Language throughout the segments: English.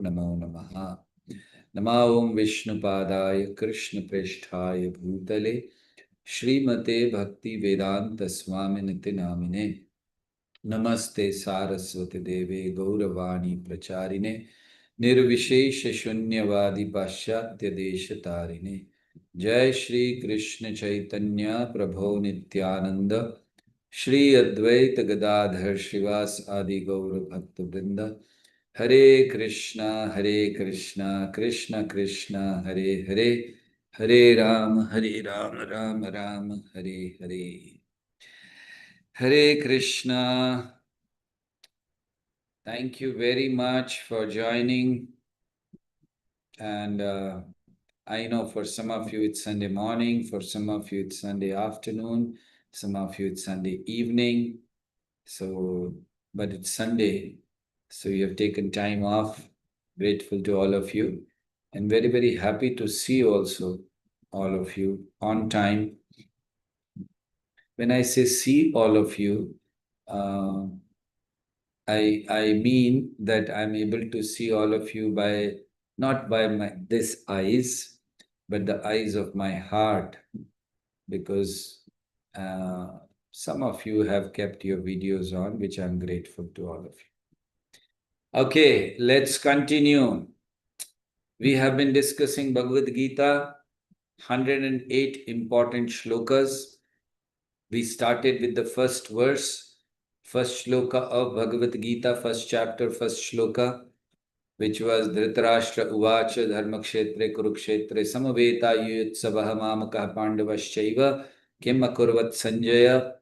Namo Namaha. Namo Vishnupadaya Krishna Preshthaya Bhutale Srimate Bhakti Vedanta Swaminiti Namine Namaste Saraswati Deve Gauravani Pracharine Nirvishesha Shunyavadi Paschatya Deshatarine Jai Shri Krishna Chaitanya Prabhu Nityananda Shri Advaita Gadadhar Shivas Adi Gaura Bhakta Vrinda Hare Krishna, Krishna Krishna, Hare Hare, Hare Ram, Ram Ram, Hare Hare. Hare Krishna. Thank you very much for joining. And I know for some of you it's Sunday morning, for some of you it's Sunday afternoon, some of you it's Sunday evening. So, but it's Sunday, so you have taken time off. Grateful to all of you, and very, very happy to see also all of you on time. When I say see all of you, I mean that I'm able to see all of you by not by this eyes, but the eyes of my heart, because some of you have kept your videos on, which I'm grateful to all of you. Okay, let's continue. We have been discussing Bhagavad Gita, 108 important shlokas. We started with the first verse, first shloka of Bhagavad Gita, first chapter, first shloka, which was Dhritarashtra Uvacha Dharmakshetre Kurukshetre Samaveta Yutsavaha Mamakah Pandavaschaiva Kim Akurvat Sanjaya.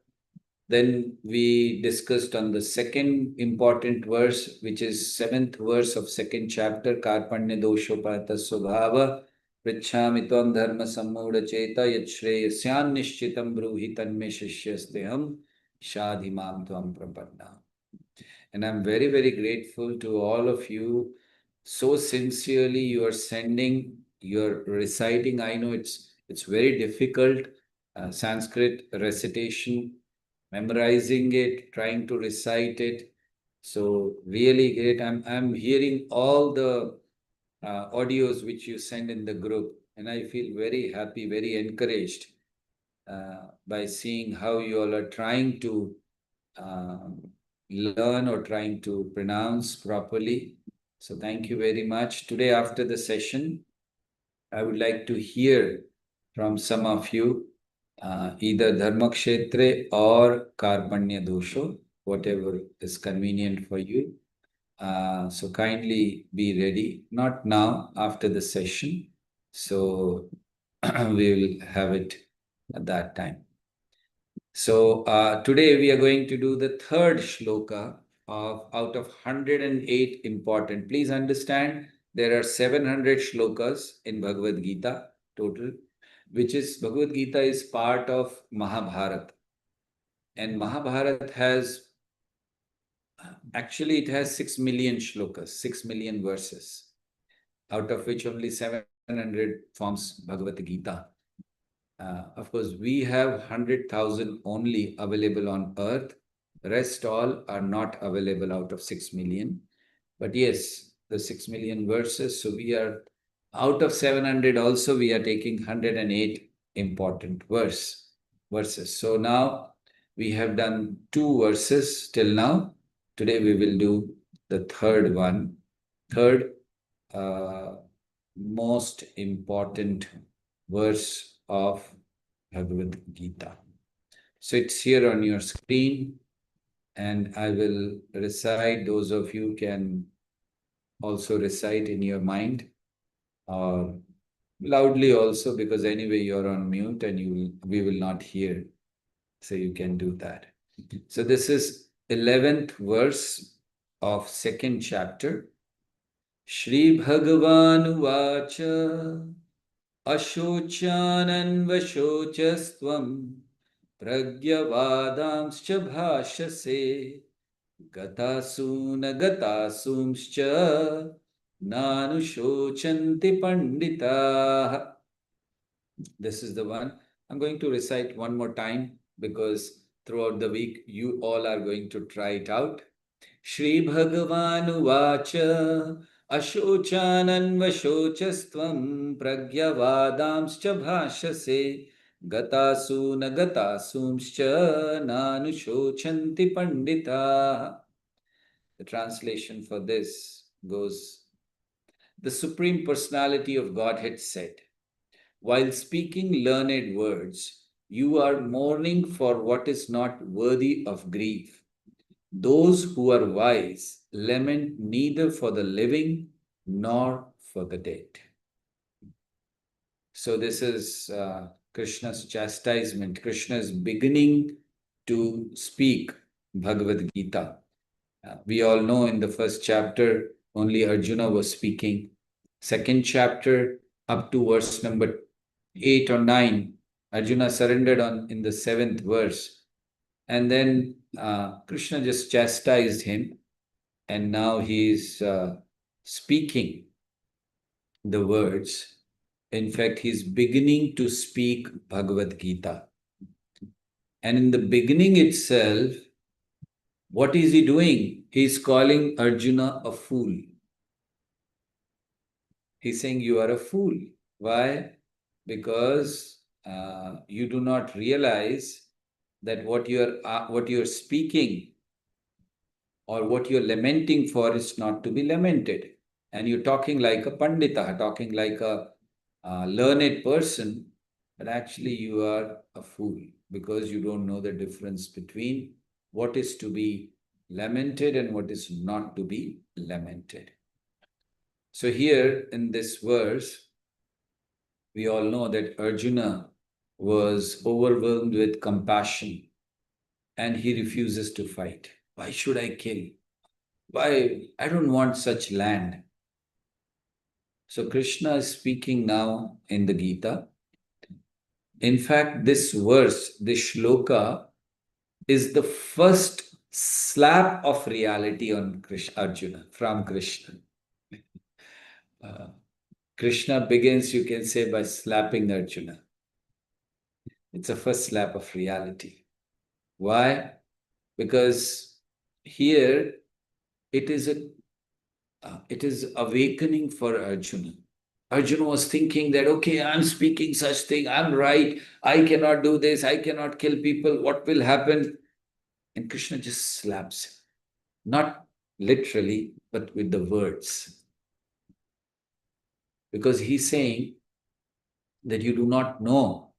Then we discussed on the second important verse, which is seventh verse of second chapter, Karpanya Doshopata Subhava, Prichhami Tvam Dharma Sammuda Cheta Yatshreyasyam Nishchitam Bruhi Tanme Shishyasteham Shadhimam Tvam Prapanna. And I'm very, very grateful to all of you. So sincerely you are sending, you're reciting. I know it's very difficult, Sanskrit recitation, memorizing it, trying to recite it. So really great. I'm hearing all the audios which you send in the group, and I feel very happy, very encouraged by seeing how you all are trying to learn or trying to pronounce properly. So thank you very much. Today after the session, I would like to hear from some of you either Dharmakshetre or Karpanya Dosho, whatever is convenient for you. So kindly be ready, not now, after the session. So we will have it at that time. So today we are going to do the third shloka out of 108 important. Please understand, there are 700 shlokas in Bhagavad Gita total, which is Bhagavad Gita is part of Mahabharata. And Mahabharata has, actually it has 6 million shlokas, 6 million verses, out of which only 700 forms Bhagavad Gita. Of course, we have 100,000 only available on earth. Rest all are not available out of 6 million. But yes, the 6 million verses. So we are out of 700 also, we are taking 108 important verses. So now we have done 2 verses till now. Today we will do the third one. Third most important verse of Bhagavad Gita. So it's here on your screen, and I will recite. Those of you can also recite in your mind or loudly also, because anyway you're on mute and we will not hear. So you can do that. So this is 11th verse of second chapter. Shri Bhagavan Vacha Ashochananvashocastvam Pragyavadamscha bhashase Gatasumscha Nanushocanti Pandita. This is the one. I'm going to recite one more time because throughout the week you all are going to try it out. Shri Bhagavan Vacha Ashochananvashocastvam pragyavadamscha bhashase gatasuna gatasumscha nanushochanti pandita. The translation for this goes, the Supreme Personality of Godhead said, while speaking learned words, you are mourning for what is not worthy of grief. Those who are wise lament neither for the living nor for the dead. So, this is Krishna's chastisement. Krishna is beginning to speak Bhagavad Gita. We all know in the first chapter, only Arjuna was speaking. Second chapter, up to verse number 8 or 9, Arjuna surrendered in the 7th verse. And then Krishna just chastised him. And now he is speaking the words. In fact, he's beginning to speak Bhagavad Gita. And in the beginning itself, what is he doing? He's calling Arjuna a fool. He's saying, you are a fool. Why? Because you do not realize that what you're speaking or what you're lamenting for is not to be lamented. And you're talking like a pandita, talking like a learned person, but actually you are a fool because you don't know the difference between what is to be lamented and what is not to be lamented. So here in this verse, we all know that Arjuna was overwhelmed with compassion and he refuses to fight. Why should I kill? Why? I don't want such land. So Krishna is speaking now in the Gita. In fact, this verse, this shloka, is the first slap of reality on Arjuna from Krishna. Krishna begins, you can say, by slapping Arjuna. It's a first slap of reality. Why? Because here it is awakening for Arjuna. Arjuna was thinking that, okay, I'm speaking such thing, I'm right, I cannot do this, I cannot kill people, what will happen? And Krishna just slaps him. Not literally, but with the words. Because he's saying that you do not know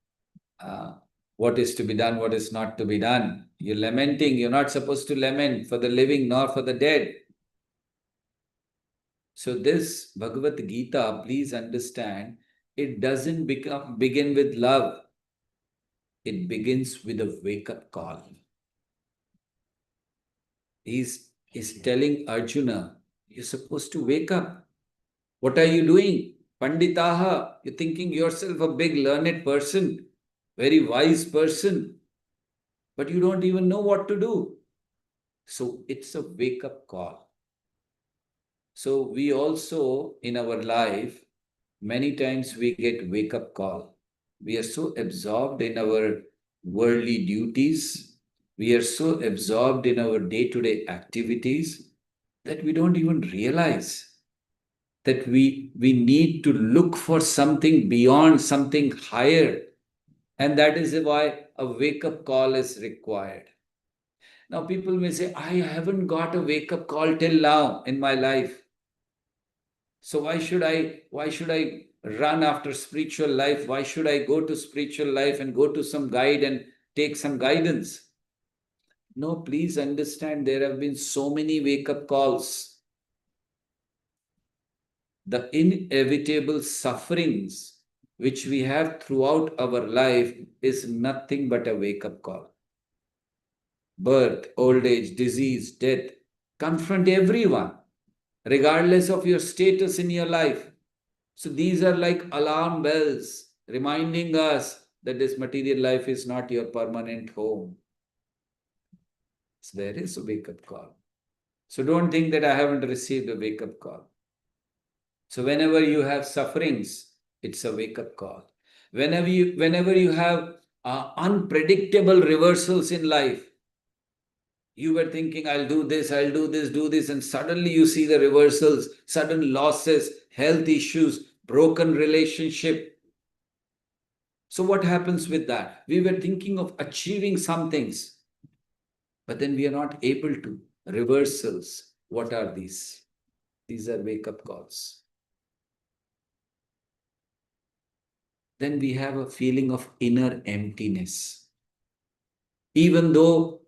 what is to be done, what is not to be done. You're lamenting, you're not supposed to lament for the living nor for the dead. So this Bhagavad Gita, please understand, it doesn't begin with love. It begins with a wake-up call. He's telling Arjuna, you're supposed to wake up. What are you doing? Panditaha, you're thinking yourself a big learned person, very wise person, but you don't even know what to do. So it's a wake-up call. So we also, in our life, many times we get wake-up call. We are so absorbed in our worldly duties. We are so absorbed in our day-to-day activities that we don't even realize that we need to look for something beyond, something higher. And that is why a wake-up call is required. Now people may say, I haven't got a wake-up call till now in my life. So why should I run after spiritual life? Why should I go to spiritual life and go to some guide and take some guidance? No, please understand, there have been so many wake-up calls. The inevitable sufferings which we have throughout our life is nothing but a wake-up call. Birth, old age, disease, death, confront everyone, regardless of your status in your life. So these are like alarm bells reminding us that this material life is not your permanent home. So there is a wake-up call. So don't think that I haven't received a wake-up call. So whenever you have sufferings, it's a wake-up call. Whenever you have unpredictable reversals in life, You were thinking, I'll do this, do this, and suddenly you see the reversals, sudden losses, health issues, broken relationship. So what happens with that? We were thinking of achieving some things, but then we are not able to. Reversals. What are these? These are wake-up calls. Then we have a feeling of inner emptiness. Even though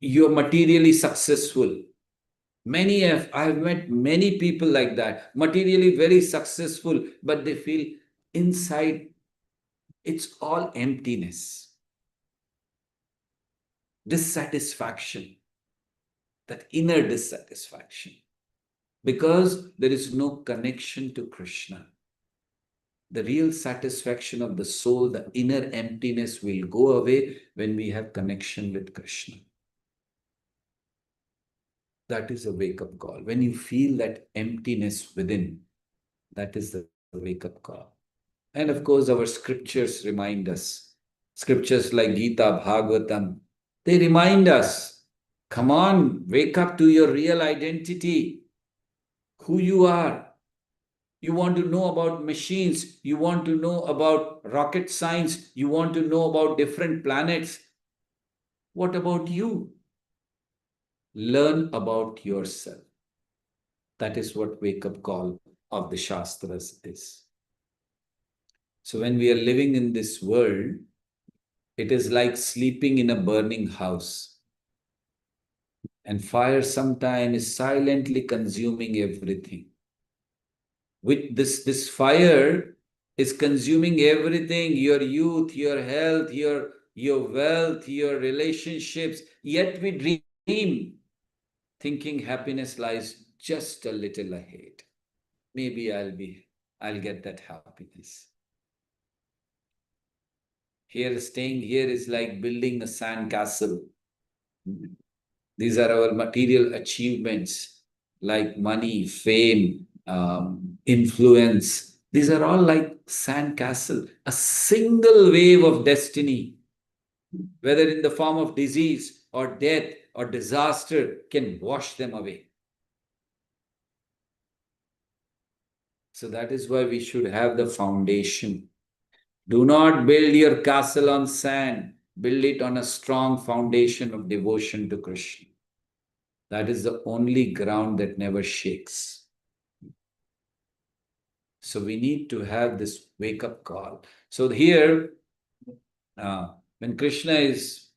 you're materially successful, I've met many people like that, materially very successful, but they feel inside it's all emptiness, dissatisfaction, that inner dissatisfaction, because there is no connection to Krishna. The real satisfaction of the soul, the inner emptiness will go away when we have connection with Krishna. That is a wake-up call. When you feel that emptiness within, that is the wake-up call. And of course, our scriptures remind us. Scriptures like Gita, Bhagavatam, they remind us, come on, wake up to your real identity, who you are. You want to know about machines, you want to know about rocket science, you want to know about different planets. What about you? Learn about yourself. That is what wake-up call of the Shastras is. So when we are living in this world, it is like sleeping in a burning house. And fire sometimes is silently consuming everything. With this fire is consuming everything, your youth, your health, your wealth, your relationships. Yet we dream, thinking happiness lies just a little ahead. Maybe I'll get that happiness. Staying here is like building a sand castle. These are our material achievements, like money, fame, influence. These are all like sand castle. A single wave of destiny, whether in the form of disease or death or disaster, can wash them away. So that is why we should have the foundation. Do not build your castle on sand. Build it on a strong foundation of devotion to Krishna. That is the only ground that never shakes. So we need to have this wake-up call. So here, when Krishna is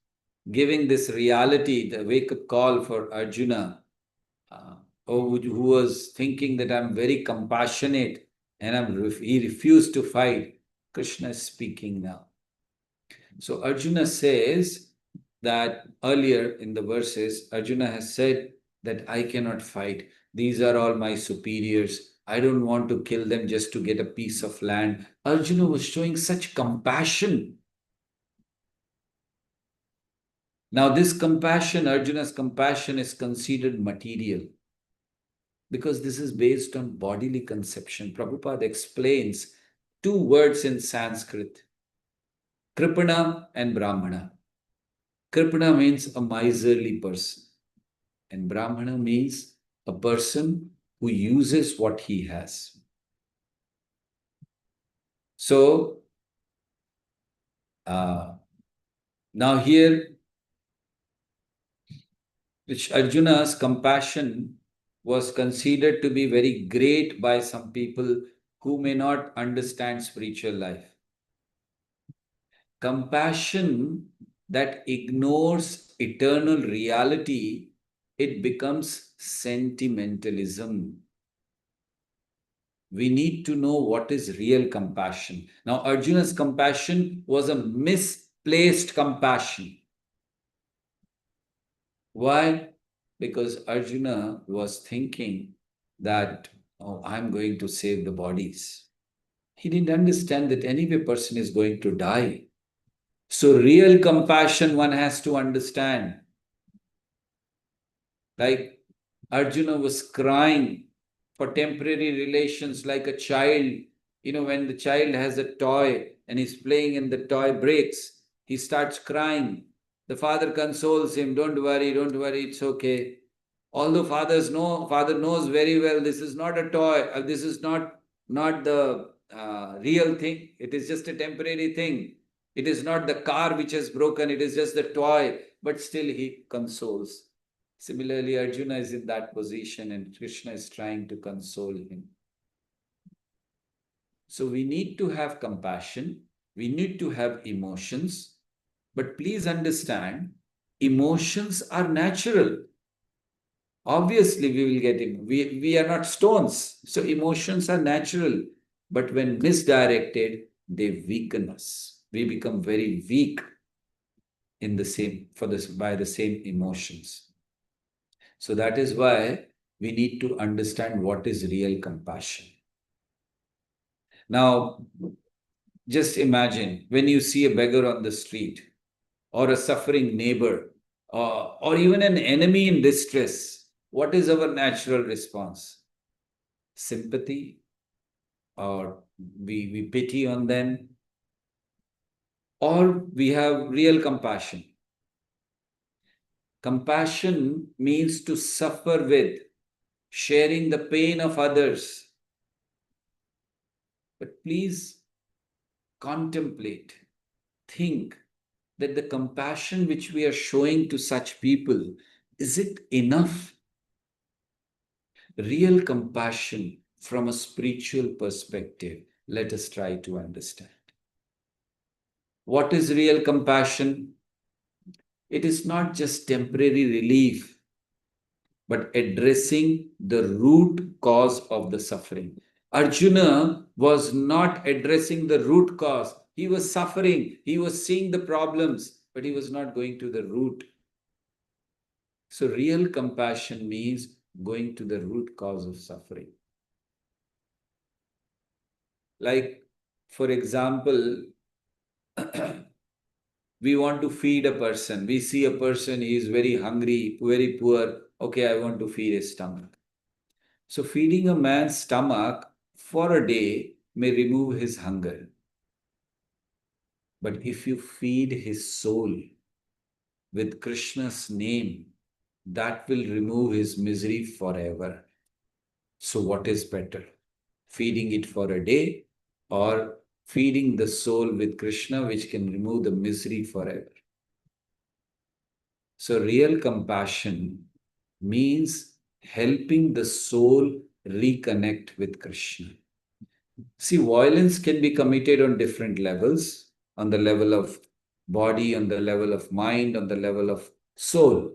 giving this reality, the wake-up call for Arjuna, who was thinking that I'm very compassionate and he refused to fight, Krishna is speaking now. So Arjuna says that earlier in the verses, Arjuna has said that I cannot fight. These are all my superiors. I don't want to kill them just to get a piece of land. Arjuna was showing such compassion. Now this compassion, Arjuna's compassion, is considered material because this is based on bodily conception. Prabhupada explains two words in Sanskrit, Kripana and Brahmana. Kripana means a miserly person, and Brahmana means a person who uses what he has. So, now here, which Arjuna's compassion was considered to be very great by some people who may not understand spiritual life. Compassion that ignores eternal reality, it becomes sentimentalism. We need to know what is real compassion. Now, Arjuna's compassion was a misplaced compassion. Why? Because Arjuna was thinking that, oh, I'm going to save the bodies. He didn't understand that anyway person is going to die. So real compassion one has to understand. Like Arjuna was crying for temporary relations like a child. When the child has a toy and he's playing and the toy breaks, he starts crying. The father consoles him, don't worry, it's okay. Although father knows very well this is not a toy, this is not the real thing. It is just a temporary thing. It is not the car which has broken, it is just the toy, but still he consoles. Similarly, Arjuna is in that position and Krishna is trying to console him. So we need to have compassion, we need to have emotions, but please understand, emotions are natural. Obviously, we will get him. We are not stones. So emotions are natural. But when misdirected, they weaken us. We become very weak in the same for this by the same emotions. So that is why we need to understand what is real compassion. Now, just imagine when you see a beggar on the street, or a suffering neighbor, or even an enemy in distress, what is our natural response? Sympathy, or we pity on them, or we have real compassion. Compassion means to suffer with, sharing the pain of others. But please contemplate, think that the compassion which we are showing to such people, is it enough? Real compassion from a spiritual perspective, let us try to understand. What is real compassion? It is not just temporary relief, but addressing the root cause of the suffering. Arjuna was not addressing the root cause. He was suffering, he was seeing the problems, but he was not going to the root. So, real compassion means going to the root cause of suffering. Like, for example, we want to feed a person. We see a person, he is very hungry, very poor. Okay, I want to feed his stomach. So, feeding a man's stomach for a day may remove his hunger. But if you feed his soul with Krishna's name, that will remove his misery forever. So, what is better? Feeding it for a day, or feeding the soul with Krishna, which can remove the misery forever? So, real compassion means helping the soul reconnect with Krishna. See, violence can be committed on different levels, on the level of body, on the level of mind, on the level of soul.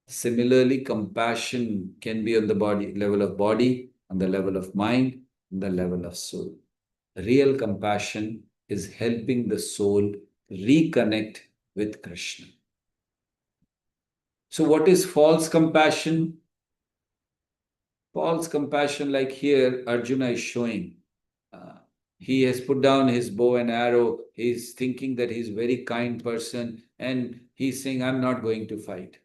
Similarly, compassion can be on the level of body, on the level of mind, on the level of soul. Real compassion is helping the soul reconnect with Krishna. So, what is false compassion? False compassion, like here, Arjuna is showing. He has put down his bow and arrow. He's thinking that he's a very kind person, and he's saying, I'm not going to fight.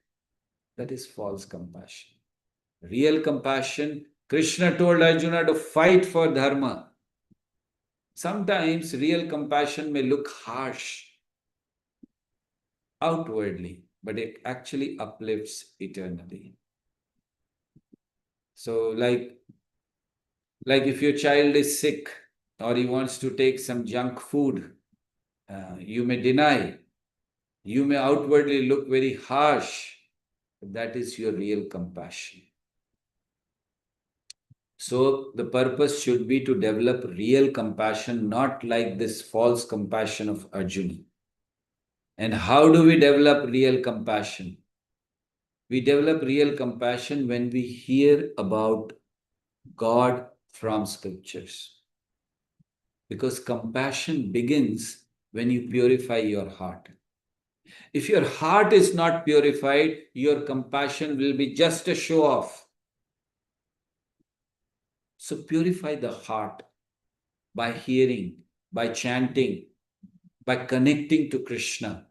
That is false compassion. Real compassion, Krishna told Arjuna to fight for dharma. Sometimes real compassion may look harsh outwardly, but it actually uplifts eternally. So, like if your child is sick or he wants to take some junk food, you may deny. You may outwardly look very harsh, but that is your real compassion. So the purpose should be to develop real compassion, not like this false compassion of Arjuna. And how do we develop real compassion? We develop real compassion when we hear about God from scriptures. Because compassion begins when you purify your heart. If your heart is not purified, your compassion will be just a show off. So purify the heart by hearing, by chanting, by connecting to Krishna.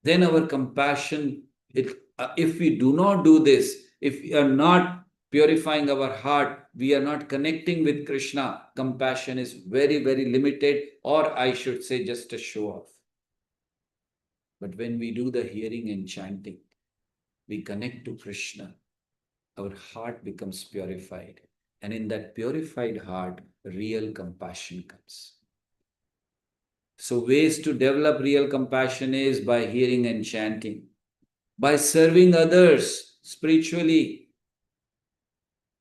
Then our compassion, if we do not do this, if we are not purifying our heart, we are not connecting with Krishna, compassion is very, very limited, or I should say just a show off. But when we do the hearing and chanting, we connect to Krishna. Our heart becomes purified. And in that purified heart, real compassion comes. So ways to develop real compassion is by hearing and chanting, by serving others spiritually.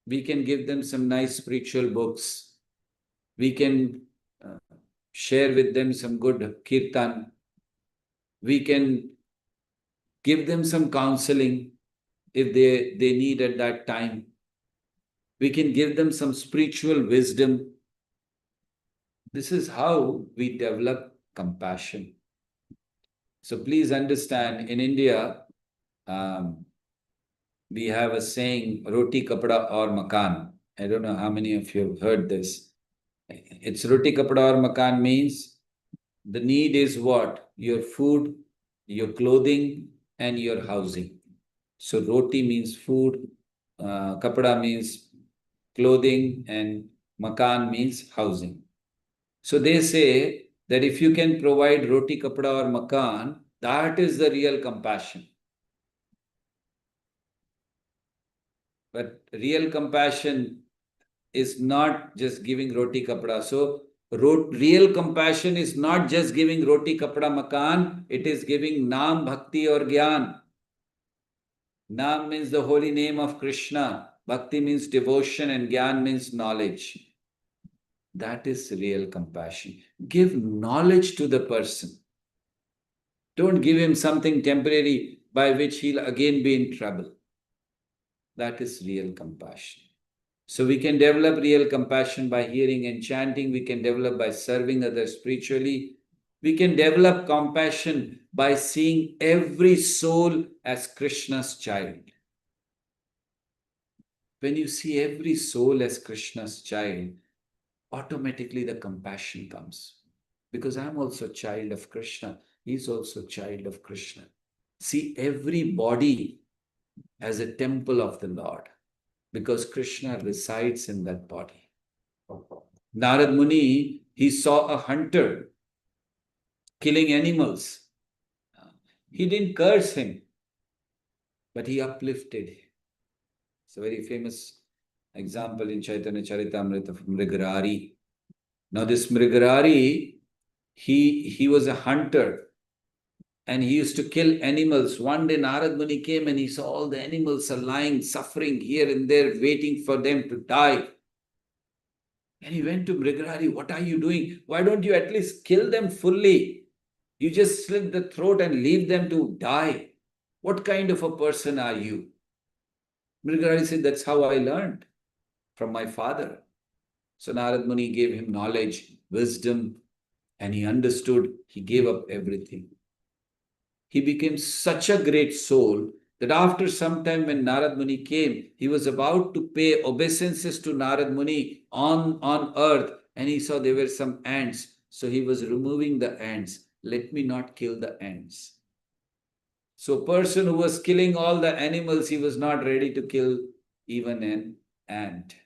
We can give them some nice spiritual books. We can share with them some good kirtan. We can give them some counseling if they need at that time. We can give them some spiritual wisdom. This is how we develop compassion. So please understand, in India, we have a saying, roti, kapda aur makan. I don't know how many of you have heard this. It's roti, kapda aur makan means the need is what? Your food, your clothing, and your housing. So roti means food, kapda means clothing, and makan means housing. So they say that if you can provide roti, kapda, or makan, that is the real compassion. But real compassion is not just giving roti, kapda. So real compassion is not just giving roti, kapda, makan. It is giving naam, bhakti, or gyan. Naam means the holy name of Krishna. Bhakti means devotion, and gyan means knowledge. That is real compassion. Give knowledge to the person. Don't give him something temporary by which he'll again be in trouble. That is real compassion. So we can develop real compassion by hearing and chanting. We can develop by serving others spiritually. We can develop compassion by seeing every soul as Krishna's child. When you see every soul as Krishna's child, automatically the compassion comes. Because I'm also a child of Krishna. He's also a child of Krishna. See every body as a temple of the Lord, because Krishna resides in that body. Narad Muni, he saw a hunter killing animals. He didn't curse him, but he uplifted him. It's a very famous example in Chaitanya Charitamrita of Mrigarari. Now this Mrigarari, he was a hunter and he used to kill animals. One day Narad Muni came and he saw all the animals are lying, suffering here and there, waiting for them to die. And he went to Mrigarari, what are you doing? Why don't you at least kill them fully? You just slit the throat and leave them to die. What kind of a person are you? Mrigarari said, that's how I learned from my father. So Narad Muni gave him knowledge, wisdom, and he understood. He gave up everything. He became such a great soul that after some time when Narad Muni came, he was about to pay obeisances to Narad Muni on earth, and he saw there were some ants. So he was removing the ants. Let me not kill the ants. So a person who was killing all the animals, he was not ready to kill even an ant.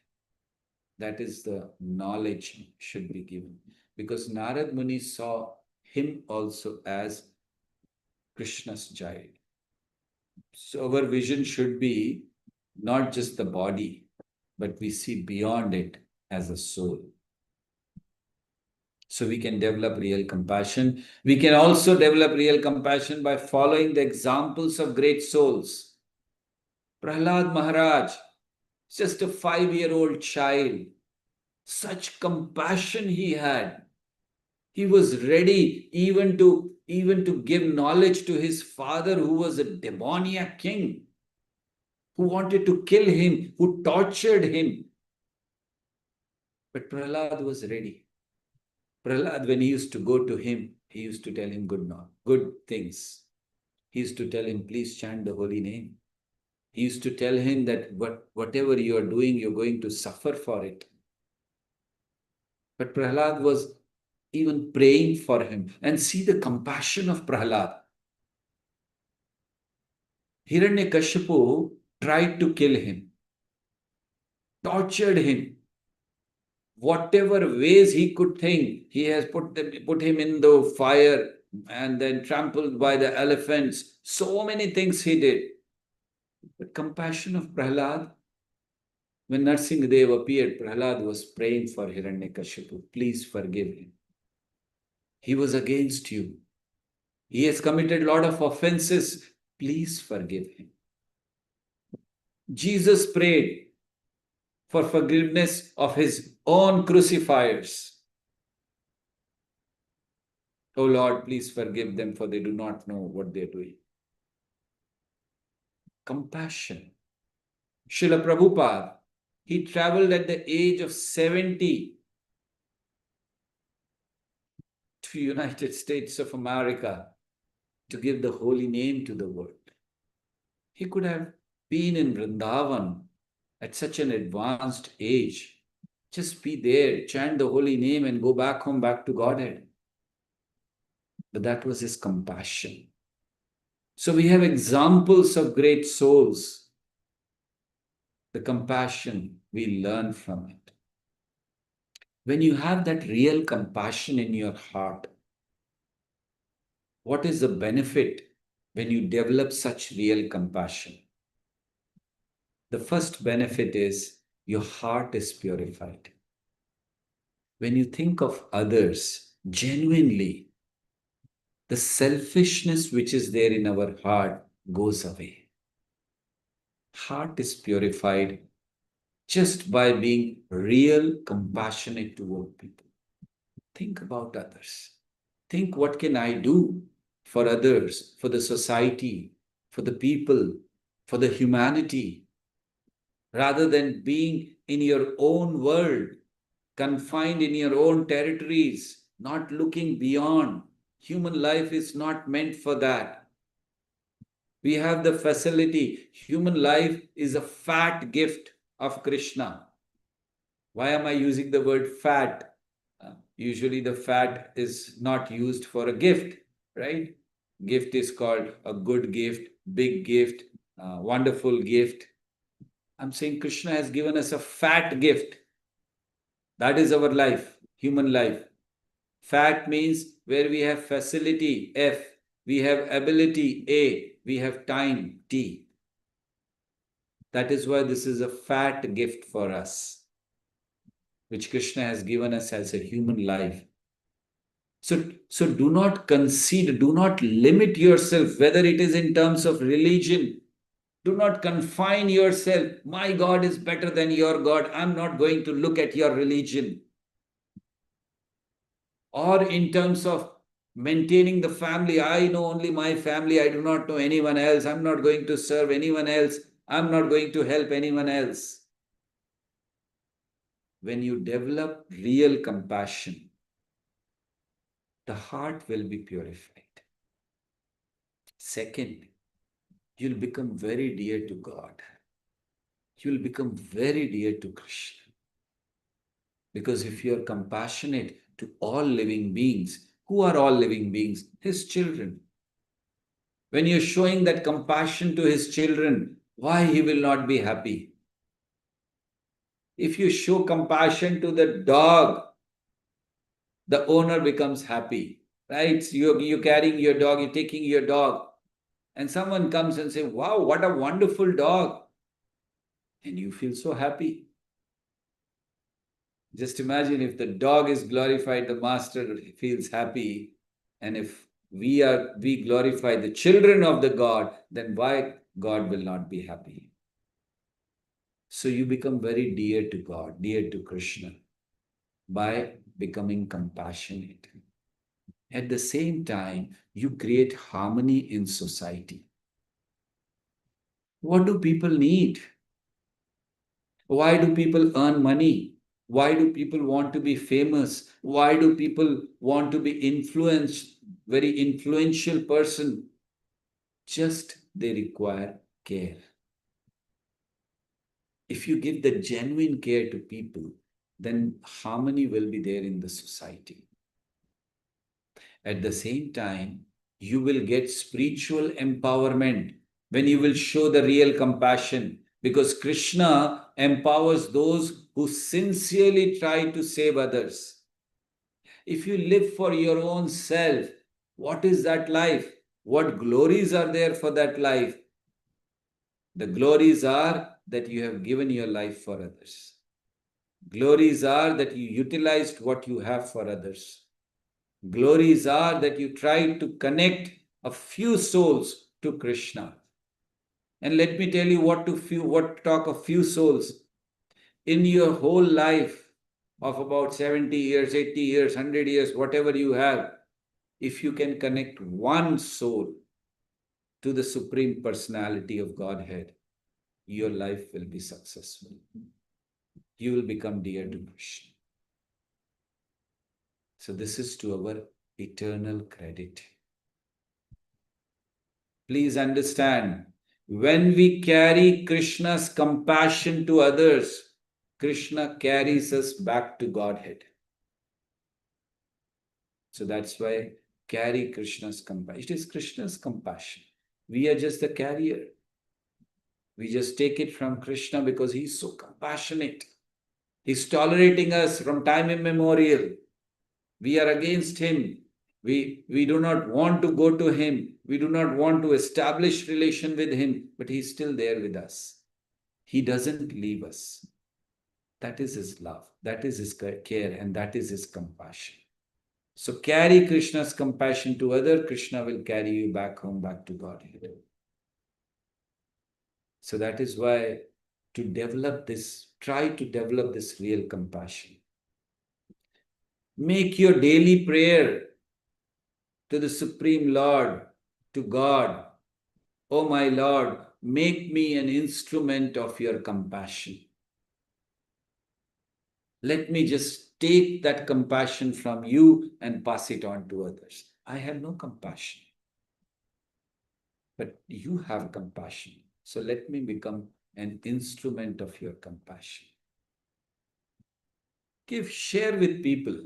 That is the knowledge should be given. Because Narad Muni saw him also as Krishna's child. So our vision should be not just the body, but we see beyond it as a soul. So we can develop real compassion. We can also develop real compassion by following the examples of great souls. Prahlad Maharaj, just a 5-year-old child, such compassion he had. He was ready even to give knowledge to his father, who was a demoniac king, who wanted to kill him, who tortured him. But Prahlad was ready. Prahlad, when he used to go to him, he used to tell him good things. He used to tell him, please chant the holy name. He used to tell him that whatever you are doing, you're going to suffer for it. But Prahlad was even praying for him. And see the compassion of Prahlad. Hiranyakashipu tried to kill him, tortured him. Whatever ways he could think, he has put him in the fire, and then trampled by the elephants. So many things he did. But compassion of Prahlad, when Narsingadev appeared, Prahlad was praying for Hiranyakashipu. Please forgive him. He was against you. He has committed a lot of offenses. Please forgive him. Jesus prayed for forgiveness of his own crucifiers. Oh Lord, please forgive them, for they do not know what they are doing. Compassion. Srila Prabhupada, he traveled at the age of 70 to United States of America to give the holy name to the world. He could have been in Vrindavan at such an advanced age. Just be there, chant the holy name and go back home, back to Godhead. But that was his compassion. So we have examples of great souls. The compassion, we learn from it. When you have that real compassion in your heart, what is the benefit when you develop such real compassion? The first benefit is your heart is purified. When you think of others genuinely, the selfishness which is there in our heart goes away. Heart is purified just by being real, compassionate toward people. Think about others. Think, what can I do for others, for the society, for the people, for the humanity, rather than being in your own world, confined in your own territories, not looking beyond. Human life is not meant for that. We have the facility. Human life is a fat gift of Krishna. Why am I using the word fat? Usually the fat is not used for a gift, right? Gift is called a good gift, big gift, wonderful gift. I'm saying Krishna has given us a fat gift. That is our life, human life. Fat means where we have facility, F, we have ability, A, we have time, T. That is why this is a fat gift for us, which Krishna has given us as a human life. So do not concede, do not limit yourself, whether it is in terms of religion. Do not confine yourself. My God is better than your God. I'm not going to look at your religion. Or in terms of maintaining the family, I know only my family. I do not know anyone else. I'm not going to serve anyone else. I'm not going to help anyone else. When you develop real compassion, the heart will be purified. Second, you'll become very dear to God. You'll become very dear to Krishna. Because if you're compassionate to all living beings, who are all living beings? His children. When you're showing that compassion to his children, why he will not be happy? If you show compassion to the dog, the owner becomes happy, right? So you're carrying your dog, you're taking your dog, and someone comes and says, wow, what a wonderful dog. And you feel so happy. Just imagine if the dog is glorified, the master feels happy. And if we glorify the children of the God, then why God will not be happy? So you become very dear to God, dear to Krishna, by becoming compassionate. At the same time, you create harmony in society. What do people need? Why do people earn money? Why do people want to be famous? Why do people want to be influenced, very influential person? Just they require care. If you give the genuine care to people, then harmony will be there in the society. At the same time, you will get spiritual empowerment when you will show the real compassion, because Krishna empowers those who sincerely try to save others. If you live for your own self, What is that life? What glories are there for that life? The glories are that you have given your life for others. Glories are that you utilized what you have for others. Glories are that you tried to connect a few souls to Krishna. And let me tell you what talk of few souls. In your whole life of about 70 years, 80 years, 100 years, whatever you have, if you can connect one soul to the Supreme Personality of Godhead, your life will be successful. You will become dear to Krishna. So this is to our eternal credit. Please understand, when we carry Krishna's compassion to others, Krishna carries us back to Godhead. So that's why carry Krishna's compassion. It is Krishna's compassion. We are just the carrier. We just take it from Krishna because he's so compassionate. He's tolerating us from time immemorial. We are against him. We do not want to go to him. We do not want to establish relation with him, but he's still there with us. He doesn't leave us. That is his love. That is his care, and that is his compassion. So carry Krishna's compassion to others. Krishna will carry you back home, back to Godhead. So that is why to develop this, try to develop this real compassion. Make your daily prayer to the Supreme Lord, to God. Oh my Lord, make me an instrument of your compassion. Let me just take that compassion from you and pass it on to others. I have no compassion, but you have compassion. So let me become an instrument of your compassion. Share with people.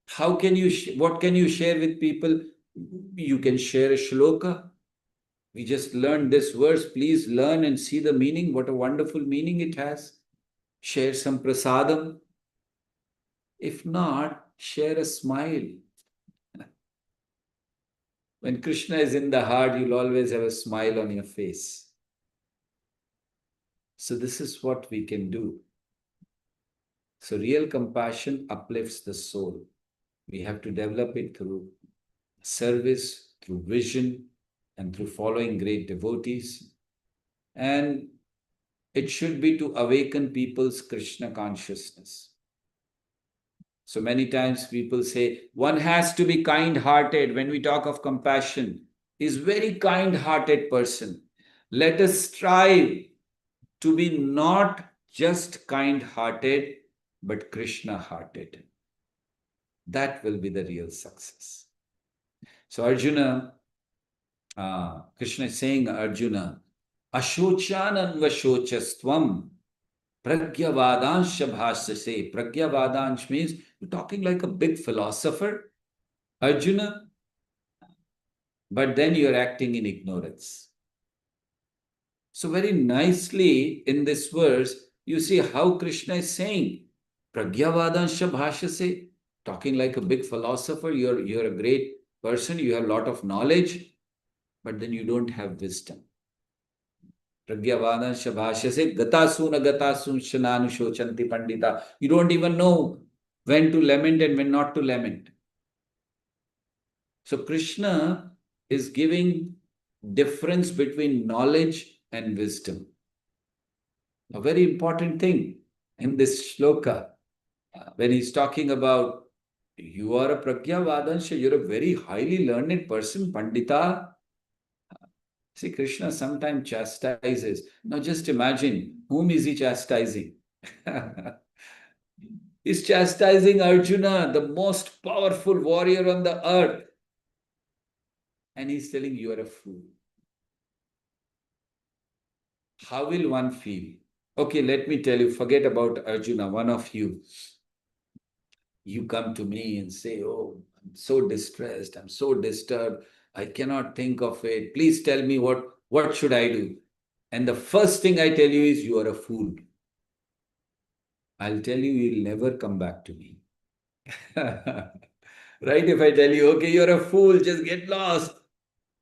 How can you, what can you share with people? You can share a shloka. We just learned this verse. Please learn and see the meaning. What a wonderful meaning it has. Share some prasadam. If not, share a smile. When Krishna is in the heart, you'll always have a smile on your face. So this is what we can do. So real compassion uplifts the soul. We have to develop it through service, through vision, and through following great devotees. And it should be to awaken people's Krishna consciousness. So many times people say, one has to be kind-hearted. When we talk of compassion, is very kind-hearted person. Let us strive to be not just kind-hearted, but Krishna-hearted. That will be the real success. So Arjuna, Krishna is saying, Arjuna, Ashochananvashochastvam pragyavadansh bhasase. Pragyavadansh means you're talking like a big philosopher, Arjuna, but then you're acting in ignorance. So very nicely in this verse, you see how Krishna is saying, Pragyavadansha bhashase, talking like a big philosopher, you're a great person, you have a lot of knowledge, but then you don't have wisdom. Pragyavadansha bhashase, gatasuna gatasun shananu shochanti pandita. You don't even know when to lament and when not to lament. So Krishna is giving difference between knowledge and wisdom. A very important thing in this shloka, when he's talking about you are a Pragyavadansha, you're a very highly learned person, Pandita. See, Krishna sometimes chastises. Now just imagine, whom is he chastising? He's chastising Arjuna, the most powerful warrior on the earth. And he's telling you are a fool. How will one feel? Okay, let me tell you, forget about Arjuna, one of you. You come to me and say, oh, I'm so distressed, I'm so disturbed, I cannot think of it. Please tell me what should I do? And the first thing I tell you is you are a fool. I'll tell you, you'll never come back to me. Right? If I tell you, okay, you're a fool, just get lost.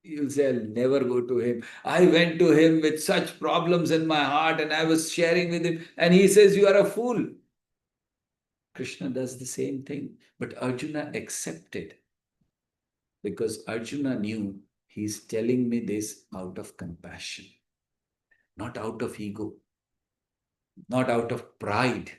You'll say, I'll never go to him. I went to him with such problems in my heart and I was sharing with him, and he says, you are a fool. Krishna does the same thing. But Arjuna accepted because Arjuna knew he's telling me this out of compassion, not out of ego, not out of pride.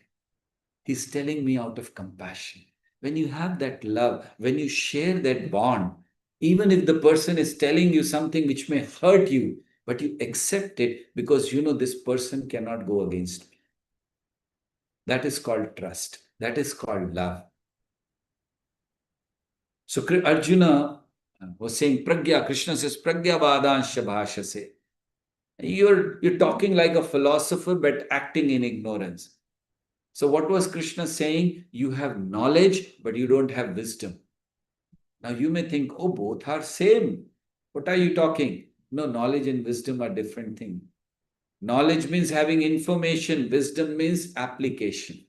He's telling me out of compassion. When you have that love, when you share that bond, even if the person is telling you something which may hurt you, but you accept it because you know this person cannot go against me. That is called trust. That is called love. So Arjuna was saying, Pragya, Krishna says, Pragya Vadansha Bhashase. You're talking like a philosopher, but acting in ignorance. So what was Krishna saying? You have knowledge, but you don't have wisdom. Now you may think, oh, both are same. What are you talking? No, knowledge and wisdom are different things. Knowledge means having information. Wisdom means application.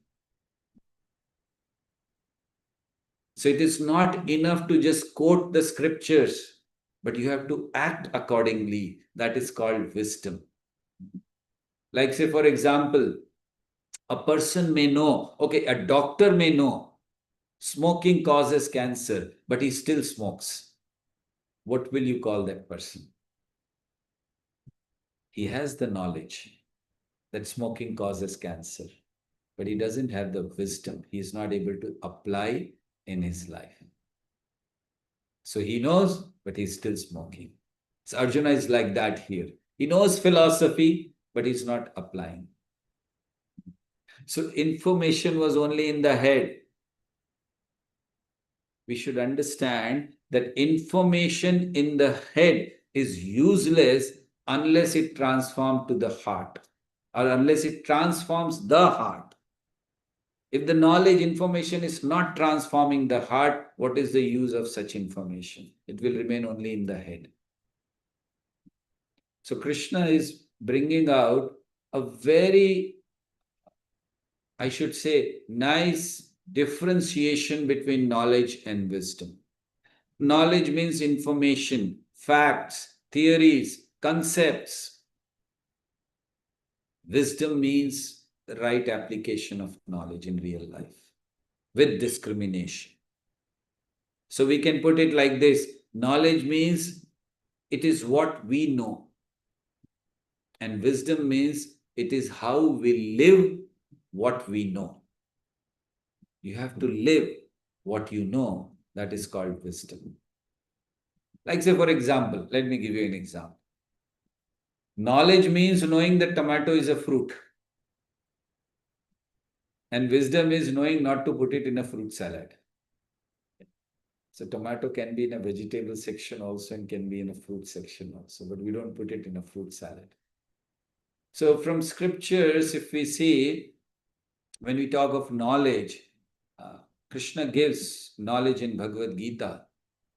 So it is not enough to just quote the scriptures, but you have to act accordingly. That is called wisdom. Like say, for example, a person may know, okay, a doctor may know smoking causes cancer, but he still smokes. What will you call that person? He has the knowledge that smoking causes cancer, but he doesn't have the wisdom. He is not able to apply in his life. So he knows, but he's still smoking. So Arjuna is like that here. He knows philosophy, but he's not applying. So information was only in the head. We should understand that information in the head is useless unless it transforms to the heart or unless it transforms the heart. If the knowledge information is not transforming the heart, what is the use of such information? It will remain only in the head. So Krishna is bringing out a very, I should say, nice differentiation between knowledge and wisdom. Knowledge means information, facts, theories, concepts. Wisdom means the right application of knowledge in real life with discrimination. So we can put it like this: knowledge means it is what we know, and wisdom means it is how we live what we know. You have to live what you know. That is called wisdom. Like, say, for example, let me give you an example. Knowledge means knowing that tomato is a fruit. And wisdom is knowing not to put it in a fruit salad. So tomato can be in a vegetable section also and can be in a fruit section also, but we don't put it in a fruit salad. So from scriptures, if we see, when we talk of knowledge, Krishna gives knowledge in Bhagavad Gita,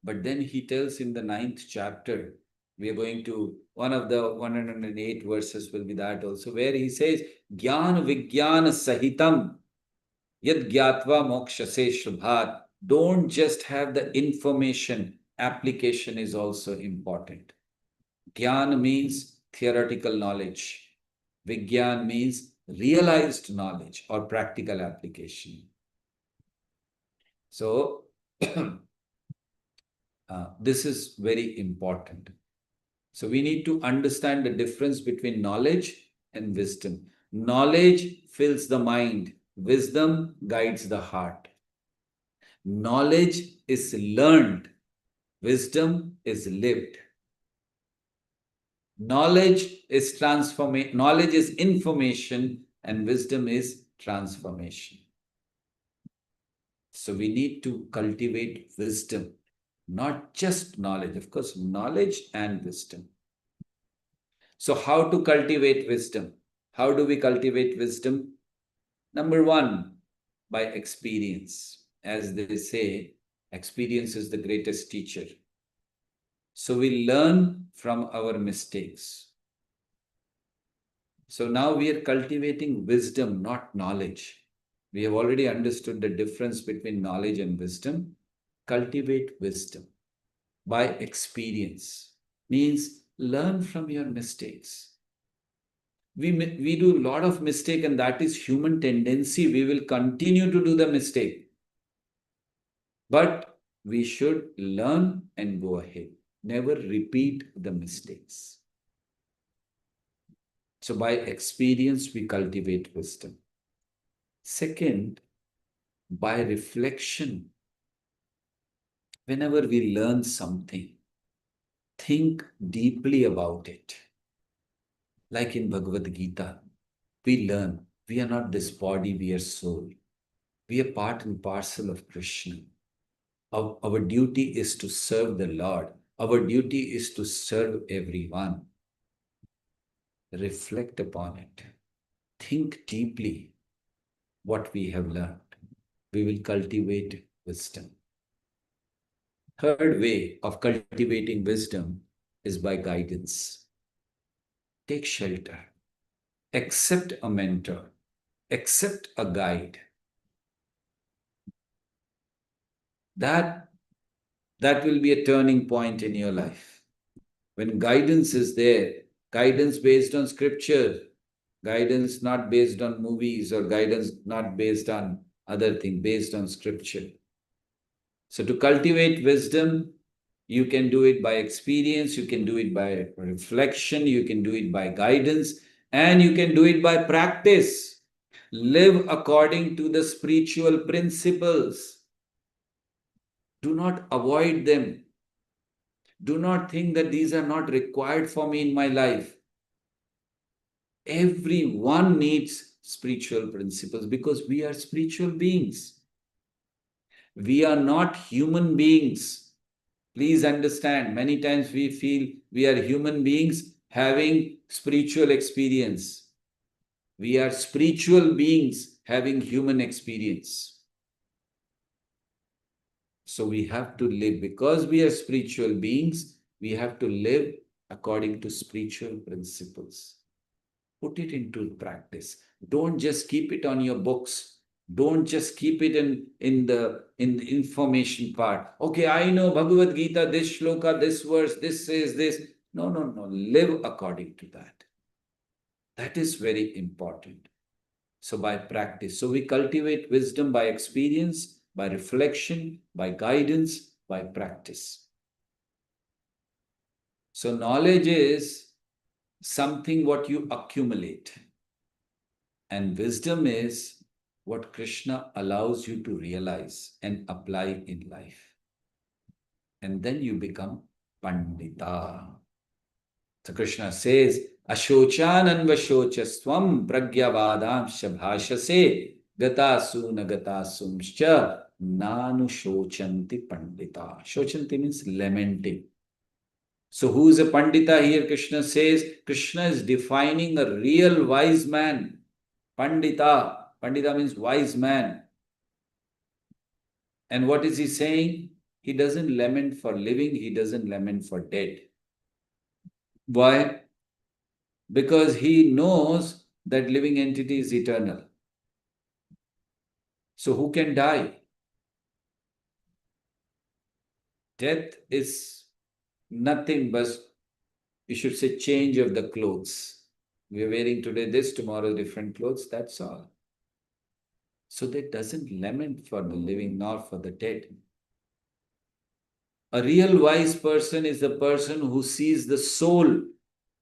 but then he tells in the 9th chapter, we are going to, one of the 108 verses will be that also, where he says, Gyan Vigyan Sahitam Yad Gyatva Mokshase Shubhat. Don't just have the information, application is also important. Gyan means theoretical knowledge. Vigyan means realized knowledge or practical application. So, this is very important. So, we need to understand the difference between knowledge and wisdom. Knowledge fills the mind, wisdom guides the heart. Knowledge is learned, wisdom is lived. Knowledge is transformation, knowledge is information, and wisdom is transformation. So we need to cultivate wisdom, not just knowledge, of course, knowledge and wisdom. So, how to cultivate wisdom? How do we cultivate wisdom? Number one, by experience. As they say, experience is the greatest teacher. So we learn from our mistakes. So now we are cultivating wisdom, not knowledge. We have already understood the difference between knowledge and wisdom. cultivate wisdom by experience. Means learn from your mistakes. We do a lot of mistake, and that is human tendency. We will continue to do the mistake. But we should learn and go ahead. Never repeat the mistakes. So by experience, we cultivate wisdom. Second, by reflection. Whenever we learn something, think deeply about it. Like in Bhagavad Gita, we learn we are not this body, we are soul. We are part and parcel of Krishna. Our duty is to serve the Lord. Our duty is to serve everyone. Reflect upon it. Think deeply what we have learned. We will cultivate wisdom. Third way of cultivating wisdom is by guidance. Take shelter. Accept a mentor. Accept a guide. That will be a turning point in your life. When guidance is there, guidance based on scripture, guidance not based on movies, or guidance not based on other things, based on scripture. So to cultivate wisdom, you can do it by experience, you can do it by reflection, you can do it by guidance, and you can do it by practice. Live according to the spiritual principles. Do not avoid them. Do not think that these are not required for me in my life. Everyone needs spiritual principles because we are spiritual beings. We are not human beings. Please understand, many times we feel we are human beings having spiritual experience. We are spiritual beings having human experience. So we have to live, because we are spiritual beings, we have to live according to spiritual principles. Put it into practice. Don't just keep it on your books. Don't just keep it in the information part. Okay, I know Bhagavad Gita, this shloka, this verse, this says this. No. Live according to that. That is very important. So by practice. So we cultivate wisdom by experience, by reflection, by guidance, by practice. So knowledge is something what you accumulate. And wisdom is what Krishna allows you to realize and apply in life. And then you become Pandita. So Krishna says, Ashochananvashochaswam pragyavadamsha bhashase gatasuna gatasumscha nanu shochanti pandita. Shochanti means lamenting. So who is a Pandita here? Krishna says, Krishna is defining a real wise man. Pandita. Pandita means wise man. And what is he saying? He doesn't lament for living, he doesn't lament for dead. Why? Because he knows that living entity is eternal. So who can die? Death is nothing but, you should say, change of the clothes. We are wearing today this, tomorrow different clothes, that's all. So that doesn't lament for the living nor for the dead. A real wise person is the person who sees the soul,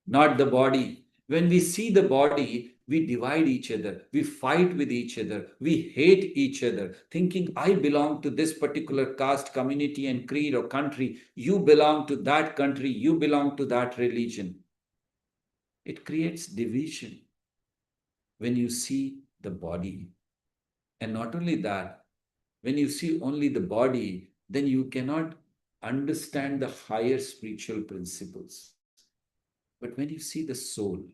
not the body. When we see the body, we divide each other, we fight with each other, we hate each other, thinking I belong to this particular caste, community, and creed or country. You belong to that country, you belong to that religion. It creates division when you see the body. And not only that, when you see only the body, then you cannot understand the higher spiritual principles. But when you see the soul,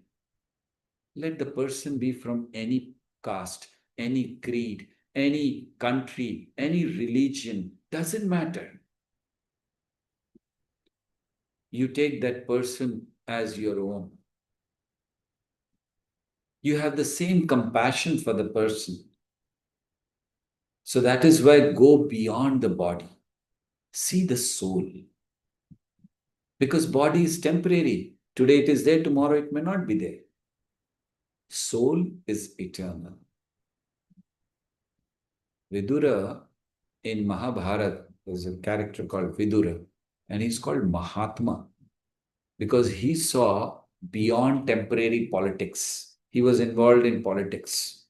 let the person be from any caste, any creed, any country, any religion, doesn't matter. You take that person as your own. You have the same compassion for the person. So that is why go beyond the body. See the soul. Because body is temporary. Today it is there, tomorrow it may not be there. Soul is eternal. Vidura in Mahabharata, there's a character called Vidura, and he's called Mahatma because he saw beyond temporary politics. He was involved in politics.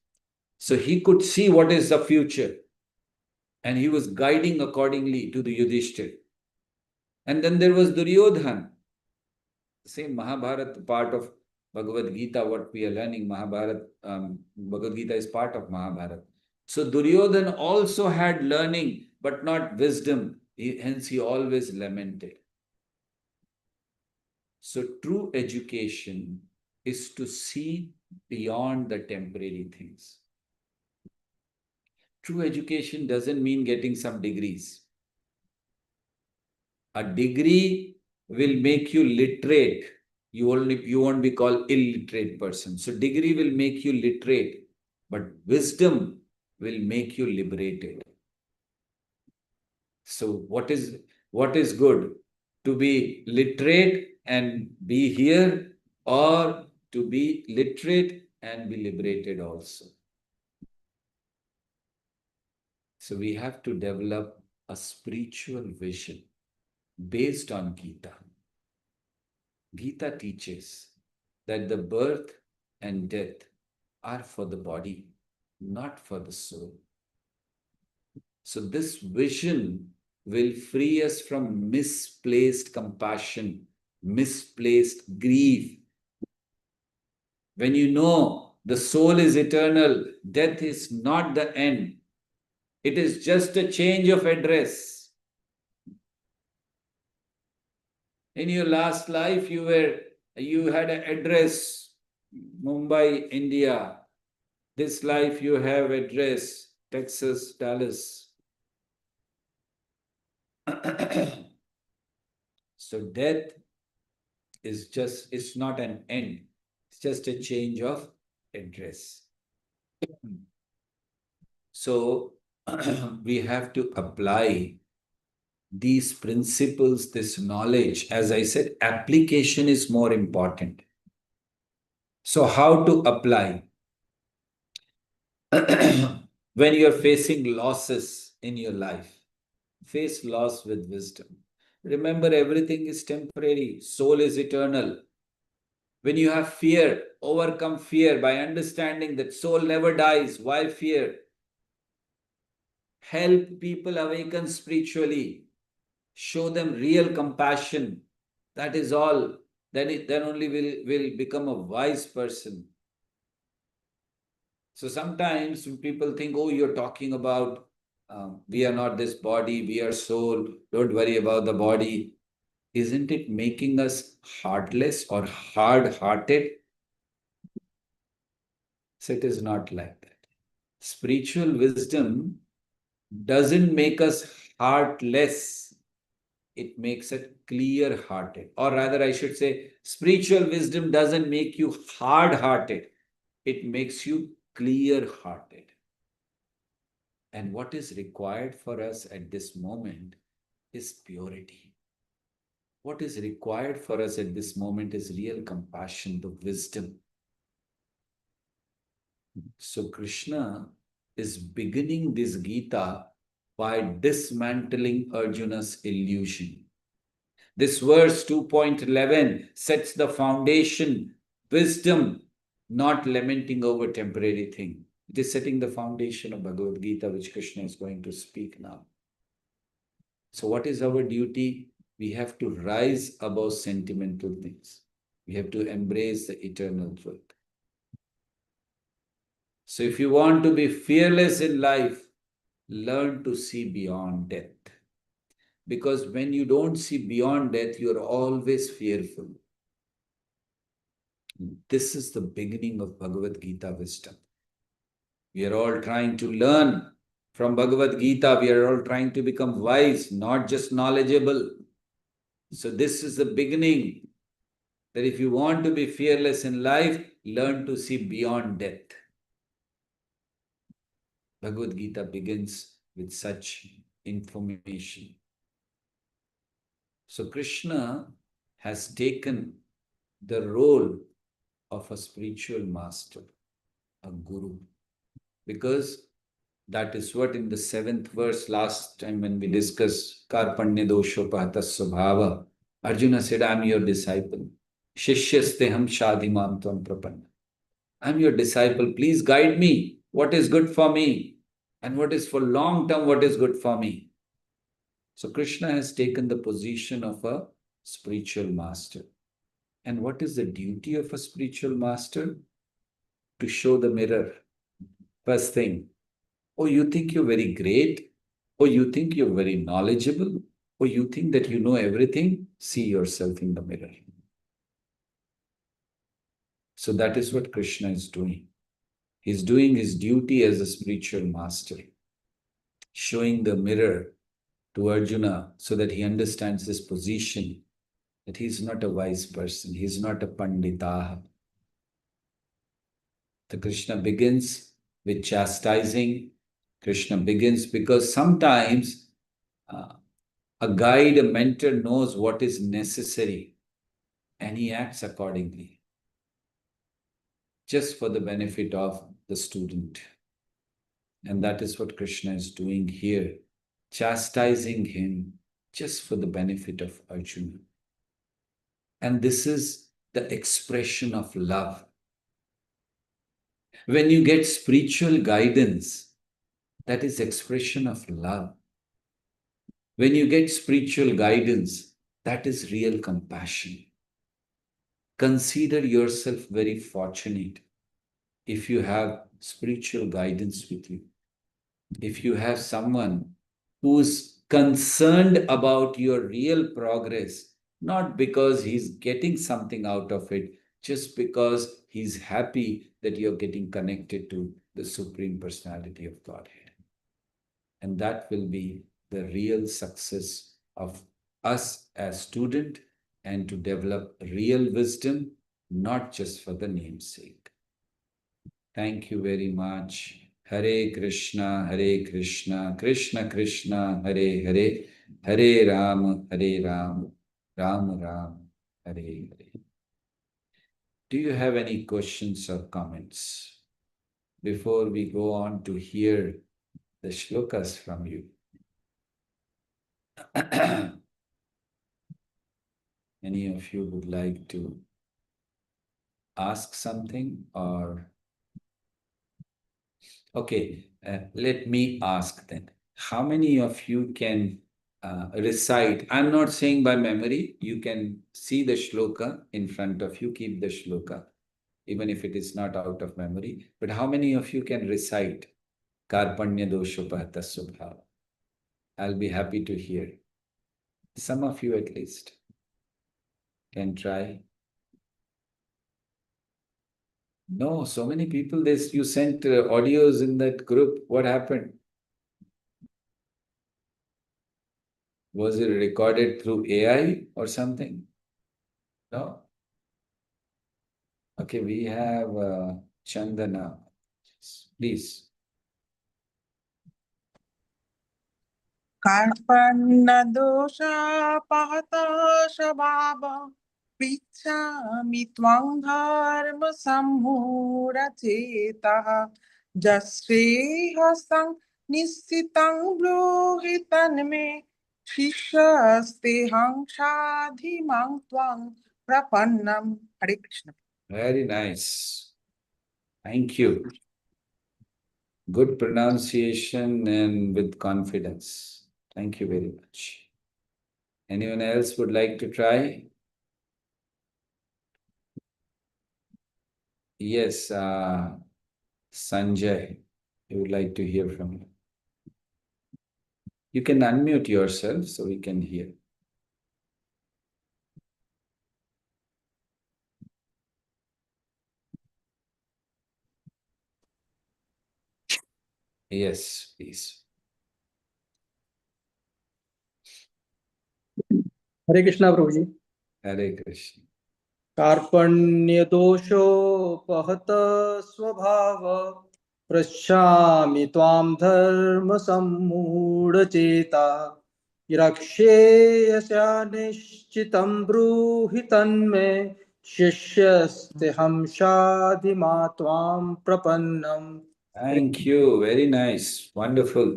So he could see what is the future, and he was guiding accordingly to the Yudhishthir. And then there was Duryodhan, the same Mahabharata part of Bhagavad Gita, what we are learning, Bhagavad Gita is part of Mahabharata. So Duryodhan also had learning, but not wisdom. Hence, he always lamented. So true education is to see beyond the temporary things. True education doesn't mean getting some degrees. A degree will make you literate. You won't be called illiterate person. So degree will make you literate, but wisdom will make you liberated. So what is good? To be literate and be here, or to be literate and be liberated also. So we have to develop a spiritual vision based on Gita. Gita teaches that the birth and death are for the body, not for the soul. So this vision will free us from misplaced compassion, misplaced grief. When you know the soul is eternal, death is not the end. It is just a change of address. In your last life, you had an address, Mumbai, India. This life you have address, Texas, Dallas. So death it's not an end. It's just a change of address. So we have to apply these principles, this knowledge. As I said, application is more important. So how to apply? When you're facing losses in your life, face loss with wisdom. Remember, everything is temporary. Soul is eternal. When you have fear, overcome fear by understanding that soul never dies. Why fear? Help people awaken spiritually. Show them real compassion. That is all. Then only will become a wise person. So sometimes people think, oh, you're talking about we are not this body, we are soul. Don't worry about the body. Isn't it making us heartless or hard-hearted? So it is not like that. Spiritual wisdom doesn't make us heartless. It makes us clear-hearted. Or rather, I should say, spiritual wisdom doesn't make you hard-hearted. It makes you clear-hearted. And what is required for us at this moment is purity. What is required for us at this moment is real compassion, the wisdom. So Krishna is beginning this Gita by dismantling Arjuna's illusion. This verse 2.11 sets the foundation, wisdom, not lamenting over temporary thing. It is setting the foundation of Bhagavad Gita, which Krishna is going to speak now. So what is our duty? We have to rise above sentimental things. We have to embrace the eternal truth. So if you want to be fearless in life, learn to see beyond death. Because when you don't see beyond death, you're always fearful. This is the beginning of Bhagavad Gita wisdom. We are all trying to learn from Bhagavad Gita. We are all trying to become wise, not just knowledgeable. So this is the beginning, that if you want to be fearless in life, learn to see beyond death. Bhagavad Gita begins with such information. So Krishna has taken the role of a spiritual master, a guru, because that is what in the 7th verse last time when we discussed Karpanya Doshopahata Svabhava, Arjuna said, I'm your disciple. Shishyaste ham shadimam tvam prapanna. I'm your disciple. Please guide me. What is good for me? And what is for long term, what is good for me? So Krishna has taken the position of a spiritual master. And what is the duty of a spiritual master? To show the mirror. First thing, oh, you think you're very great? Oh, you think you're very knowledgeable? Oh, you think that you know everything? See yourself in the mirror. So that is what Krishna is doing. He's doing his duty as a spiritual master, showing the mirror to Arjuna so that he understands his position, that he's not a wise person, he's not a pandita. The Krishna begins with chastising. Krishna begins because sometimes a guide, a mentor knows what is necessary and he acts accordingly, just for the benefit of the student. And that is what Krishna is doing here, chastising him just for the benefit of Arjuna. And this is the expression of love. When you get spiritual guidance, that is expression of love. When you get spiritual guidance, that is real compassion. Consider yourself very fortunate if you have spiritual guidance with you. If you have someone who's concerned about your real progress, not because he's getting something out of it, just because he's happy that you're getting connected to the Supreme Personality of Godhead. And that will be the real success of us as student, and to develop real wisdom, not just for the namesake. Thank you very much. Hare Krishna, Krishna Krishna, Hare Hare, Hare Ram, Ram Ram, Hare Hare. Do you have any questions or comments before we go on to hear the shlokas from you? Any of you would like to ask something or... Okay, let me ask then. How many of you can recite? I'm not saying by memory. You can see the shloka in front of you, keep the shloka, even if it is not out of memory. But how many of you can recite Karpanya Doshopahata Subhava? I'll be happy to hear. Some of you at least can try. No, so many people, you sent audios in that group. What happened? Was it recorded through AI or something? No? Okay, we have Chandana. Please. कार्पण्यदोषापहतोषभाव पृच्छामि त्वं धर्मसम्मूढचेतः यश्रेयसं निश्चितं ब्रूहि तन्मे शिष्यस्तेऽहं साधिमां त्वं प्रपन्नम्. Hare Krishna. Very nice. Thank you. Good pronunciation and with confidence. Thank you very much. Anyone else would like to try? Yes, Sanjay, I would like to hear from you. You can unmute yourself so we can hear. Yes, please. Hare Krishna Prabhu ji. Hare Krishna. कार्पण्यदोषोपहत स्वभाव पृच्छामि त्वां धर्मसम्मूढचेता यरक्षेयस्या निश्चितं ब्रूहि तन्मे शिष्यस्तेऽहं शाधिमा त्वां प्रपन्नम्. Thank you. Very nice. Wonderful.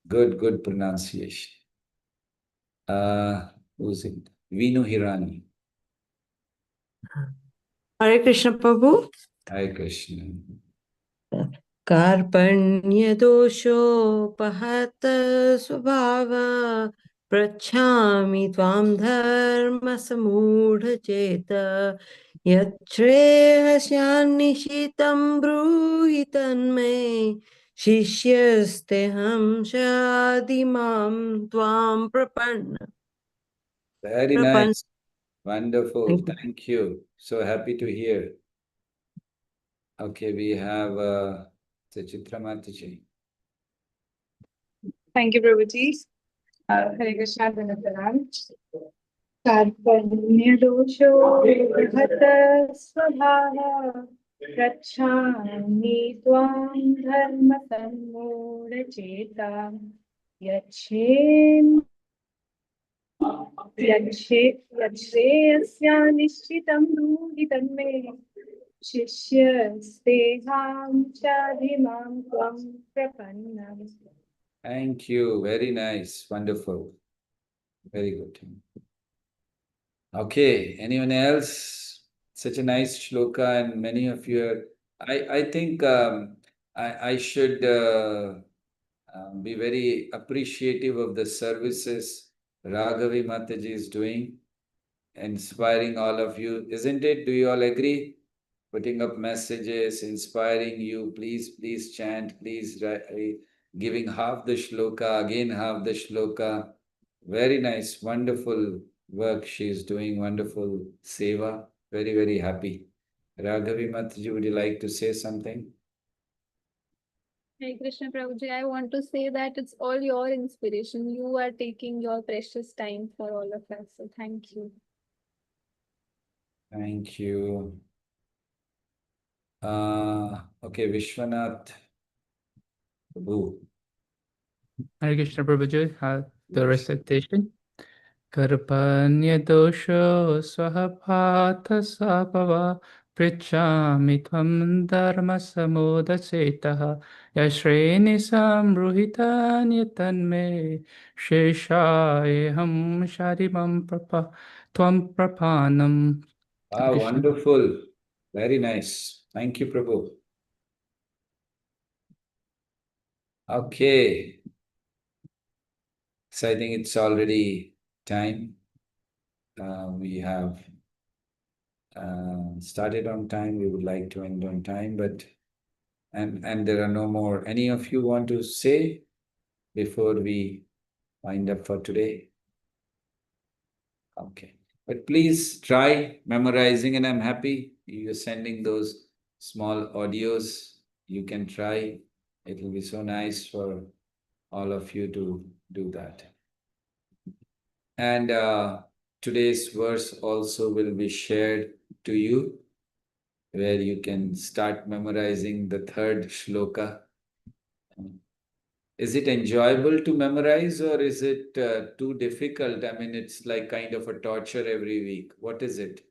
Good pronunciation. Who's it? Vinu Hirani. Hare Krishna Prabhu. Hare Krishna. कार्पण्यदोषोपहत स्वभाव पृच्छामि त्वां धर्मसम्मूढचेत यच्छ्रेयस्यान्निशितं ब्रूहि तन्मे शिष्यस्तेऽहं शाधिमां त्वां प्रपन्न. Very nice. Wonderful. Thank you. So happy to hear. Okay, we have Chitra Mataji. Thank you, Prabhuji. Hare Krishna, Dhanataram. Karpanyadosho bhata svabhava Prachami tvam dharma sammoda cheta Yachem Yachreyasya nishchitam brudi tanme Shishyasteham chadhimam tvam prapannam. Thank you. Very nice. Wonderful. Very good. Okay. Anyone else? Such a nice shloka, and many of you are. I think I should be very appreciative of the services Raghavi Mataji is doing, inspiring all of you, isn't it? Do you all agree? Putting up messages, inspiring you. Please chant. Please giving half the shloka, again half the shloka. Very nice, wonderful work she is doing. Wonderful seva. Very happy. Raghavi Mataji, would you like to say something? Hey Krishna Prabhuji, I want to say that it's all your inspiration. You are taking your precious time for all of us. So thank you. Thank you. Okay, Vishwanath Prabhu. Hare Krishna Prabhuji, the recitation. Karpanyadosho swahapatha sabhava Prichami tvam dharma samudacetaha Yashreni samruhitanya tanme Sheshayaham sharimam tvam prapanam. Wow, wonderful. Very nice. Thank you, Prabhu. Okay. So I think it's already time. We have started on time. We would like to end on time, but and there are no more. Any of you want to say before we wind up for today? Okay. But please try memorizing, and I'm happy you're sending those small audios. You can try. It will be so nice for all of you to do that. And today's verse also will be shared to you, where you can start memorizing the third shloka. Is it enjoyable to memorize, or is it too difficult? I mean, it's like kind of a torture every week. What is it?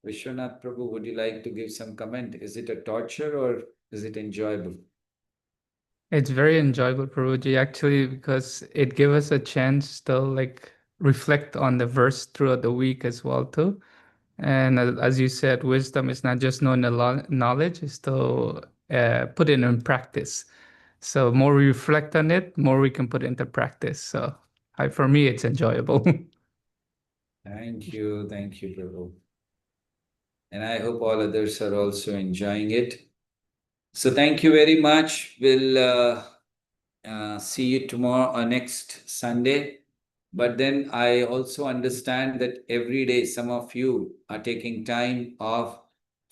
Vishwanath Prabhu, would you like to give some comment? Is it a torture or is it enjoyable? It's very enjoyable, Prabhuji, actually, because it gives us a chance to like reflect on the verse throughout the week as well, too. And as you said, wisdom is not just knowing the knowledge, it's to put it in practice. So more we reflect on it, more we can put it into practice. So for me, it's enjoyable. Thank you, Prabhu. And I hope all others are also enjoying it. So thank you very much. We'll see you tomorrow or next Sunday. But then I also understand that every day some of you are taking time off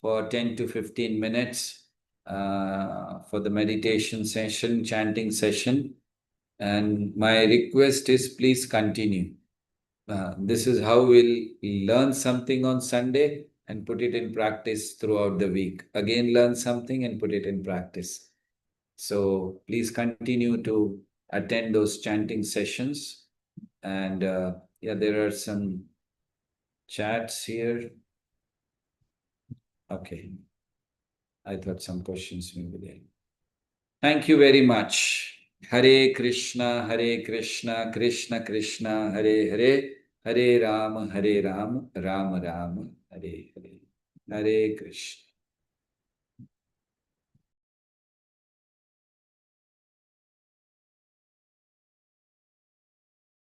for 10 to 15 minutes for the meditation session, chanting session. And my request is please continue. This is how we'll learn something on Sunday and put it in practice throughout the week. Again, learn something and put it in practice. So please continue to attend those chanting sessions. And yeah, there are some chats here. Okay. I thought some questions may be there. Thank you very much. Hare Krishna, Krishna Krishna, Hare Hare, Hare Rama, Rama Rama, Hare Hare. Hare Krishna.